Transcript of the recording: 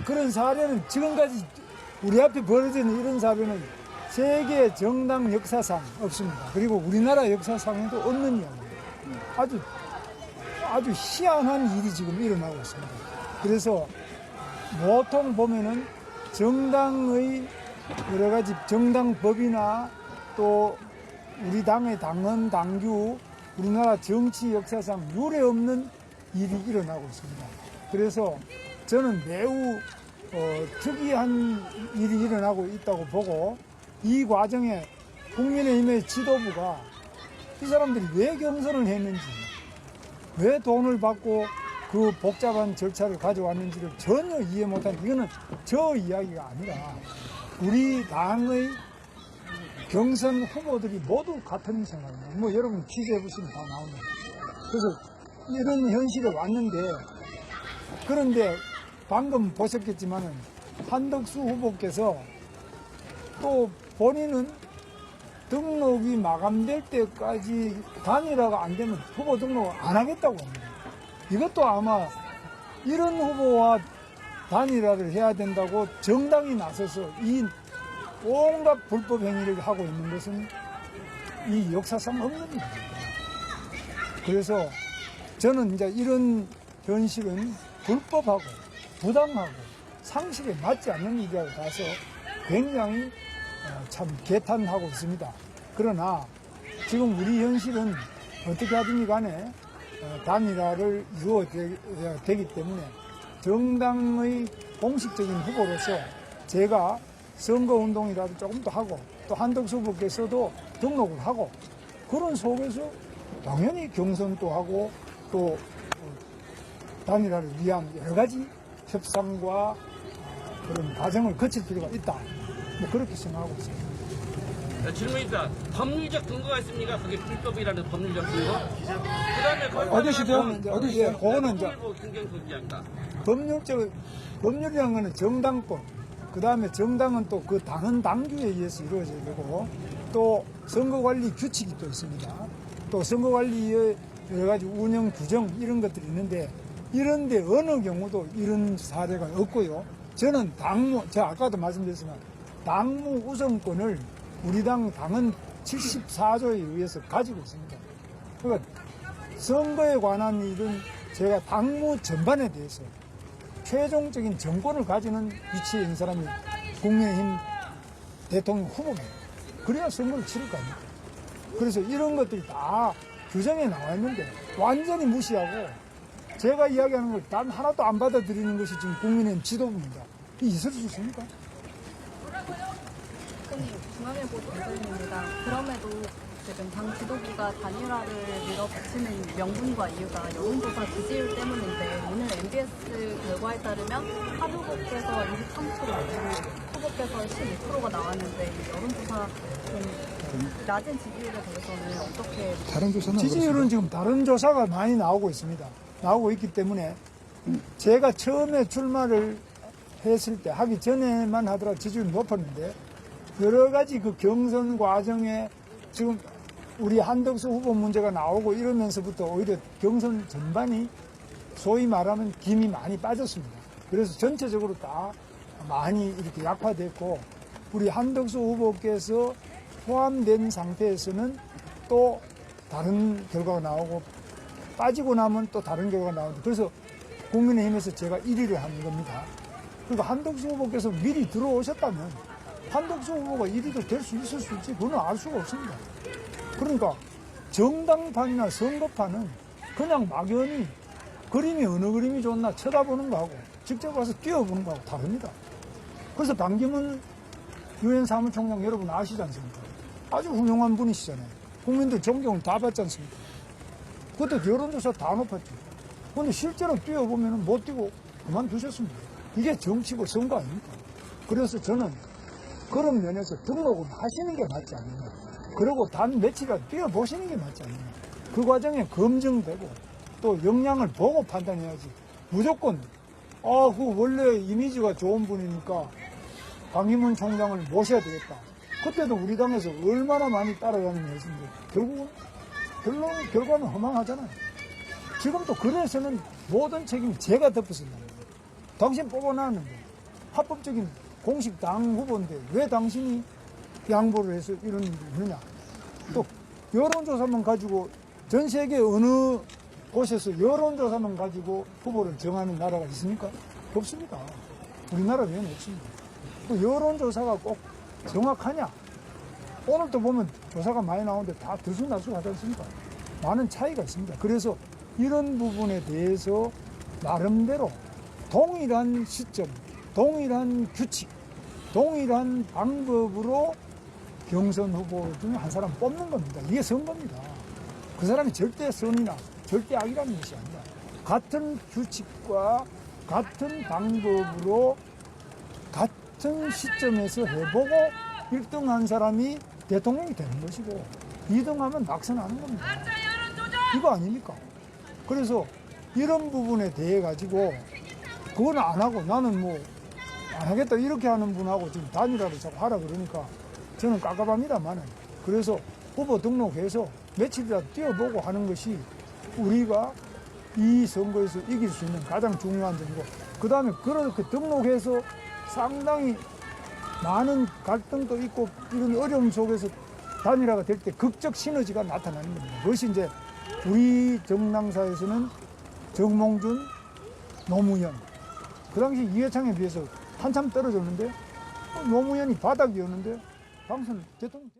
그런 사례는 지금까지 우리 앞에 벌어지는 이런 사례는 세계 정당 역사상 없습니다. 그리고 우리나라 역사상에도 없는 이야기입니다. 아주 희한한 일이 지금 일어나고 있습니다. 그래서 보통 보면은 정당의 여러 가지 정당법이나 또 우리 당의 당헌, 당규, 우리나라 정치 역사상 유례 없는 일이 일어나고 있습니다. 그래서 저는 매우 특이한 일이 일어나고 있다고 보고 이 과정에 국민의힘의 지도부가 이 사람들이 왜 경선을 했는지 왜 돈을 받고 그 복잡한 절차를 가져왔는지를 전혀 이해 못하는 이거는 저 이야기가 아니라 우리 당의 경선 후보들이 모두 같은 생각입니다. 뭐 여러분 취재해보시면 다 나옵니다. 그래서 이런 현실에 왔는데 그런데 방금 보셨겠지만은 한덕수 후보께서 또 본인은 등록이 마감될 때까지 단일화가 안 되면 후보 등록을 안 하겠다고 합니다. 이것도 아마 이런 후보와 단일화를 해야 된다고 정당이 나서서 이 온갖 불법 행위를 하고 있는 것은 이 역사상 없는 일입니다. 그래서 저는 이제 이런 현실은 불법하고 부당하고 상식에 맞지 않는 일이라고 봐서 굉장히 참 개탄하고 있습니다. 그러나 지금 우리 현실은 어떻게 하든지 간에 단일화를 이루어야 되기 때문에 정당의 공식적인 후보로서 제가 선거운동이라도 조금 더 하고 또 한덕수 후보께서도 등록을 하고 그런 속에서 당연히 경선도 하고 또 단일화를 위한 여러 가지 협상과 그런 과정을 거칠 필요가 있다. 뭐 그렇게 생각하고 있습니다. 질문입니다. 법률적 근거가 있습니까? 그게 불법이라는 법률적 근거? 그 다음에 어디시죠? 그거는 이제 경쟁소비자입니다. 법률이라는 거는 정당법, 그 다음에 정당은 또 그 당헌 당규에 의해서 이루어져야 되고 또 선거관리 규칙이 또 있습니다. 또 선거관리의 여러 가지 운영 규정 이런 것들이 있는데 이런데 어느 경우도 이런 사례가 없고요. 저는 제가 아까도 말씀드렸지만 당무 우선권을 우리 당은 74조에 의해서 가지고 있습니다. 그러니까 선거에 관한 일은 제가 당무 전반에 대해서 최종적인 정권을 가지는 위치에 있는 사람이 국민의힘 대통령 후보입니다. 그래야 선거를 치를 거 아닙니까? 그래서 이런 것들이 다 규정에 나와 있는데 완전히 무시하고 제가 이야기하는 걸 단 하나도 안 받아들이는 것이 지금 국민의힘 지도부입니다. 이게 있을 수 있습니까? 중앙일보 기자입니다. 그럼에도 지금 당 지도부가 단일화를 밀어붙이는 명분과 이유가 여론조사 지지율 때문인데 오늘 MBS 결과에 따르면 한 후보께서 23%, 후보께서 12%가 나왔는데 여론조사 좀 낮은 지지율에 대해서는 어떻게 다른 조사는 지지율은 지금 다른 조사가 많이 나오고 있습니다. 나오고 있기 때문에 제가 처음에 출마를 했을 때 하기 전에만 하더라도 지지율이 높았는데 여러 가지 그 경선 과정에 지금 우리 한덕수 후보 문제가 나오고 이러면서부터 오히려 경선 전반이 소위 말하면 김이 많이 빠졌습니다. 그래서 전체적으로 다 많이 이렇게 약화됐고 우리 한덕수 후보께서 포함된 상태에서는 또 다른 결과가 나오고 빠지고 나면 또 다른 결과가 나오는데 그래서 국민의힘에서 제가 1위를 하는 겁니다. 그러니까 한덕수 후보께서 미리 들어오셨다면 한덕수 후보가 1위도 될 수 있을 수 있지 그건 알 수가 없습니다. 그러니까 정당판이나 선거판은 그냥 막연히 그림이 어느 그림이 좋나 쳐다보는 거하고 직접 와서 뛰어보는 거하고 다릅니다. 그래서 반기문 유엔 사무총장 여러분 아시지 않습니까? 아주 훌륭한 분이시잖아요. 국민들 존경을 다 받지 않습니까? 그때 여론조사 다 높았죠. 근데 실제로 뛰어보면 못 뛰고 그만두셨습니다. 이게 정치고 선거 아닙니까? 그래서 저는 그런 면에서 등록을 하시는 게 맞지 않느냐. 그리고 단 며칠간 뛰어보시는 게 맞지 않느냐. 그 과정에 검증되고 또 역량을 보고 판단해야지. 무조건 그 원래 이미지가 좋은 분이니까 강기문 총장을 모셔야 되겠다. 그때도 우리 당에서 얼마나 많이 따라가는 했는데 결국은 결과는 허망하잖아요. 지금도 그래서는 모든 책임이 제가 덮었습니다. 당신 뽑아놨는데 합법적인 공식 당 후보인데 왜 당신이 양보를 해서 이런 일을 했느냐. 또 여론조사만 가지고 전 세계 어느 곳에서 여론조사만 가지고 후보를 정하는 나라가 있습니까? 없습니다. 우리나라 외에는 없습니다. 또 여론조사가 꼭 정확하냐? 오늘도 보면 조사가 많이 나오는데 다 들쑥날쑥하지 않습니까? 많은 차이가 있습니다. 그래서 이런 부분에 대해서 나름대로 동일한 시점, 동일한 규칙, 동일한 방법으로 경선 후보 중에 한 사람 뽑는 겁니다. 이게 선거입니다. 그 사람이 절대 선이나 절대 악이라는 것이 아니라 같은 규칙과 같은 방법으로 같은 시점에서 해보고 1등한 사람이 대통령이 되는 것이고 2등하면 낙선하는 겁니다. 이거 아닙니까? 그래서 이런 부분에 대해 가지고 그건 안 하고 나는 뭐 안 하겠다 이렇게 하는 분하고 지금 단일화를 자꾸 하라 그러니까 저는 깝깝합니다만은 그래서 후보 등록해서 며칠이라도 뛰어보고 하는 것이 우리가 이 선거에서 이길 수 있는 가장 중요한 점이고 그 다음에 그렇게 등록해서 상당히 많은 갈등도 있고 이런 어려움 속에서 단일화가 될 때 극적 시너지가 나타나는 겁니다. 그것이 이제 우리 정당사에서는 정몽준, 노무현 그 당시 이회창에 비해서 한참 떨어졌는데 노무현이 바닥이었는데 당선 대통령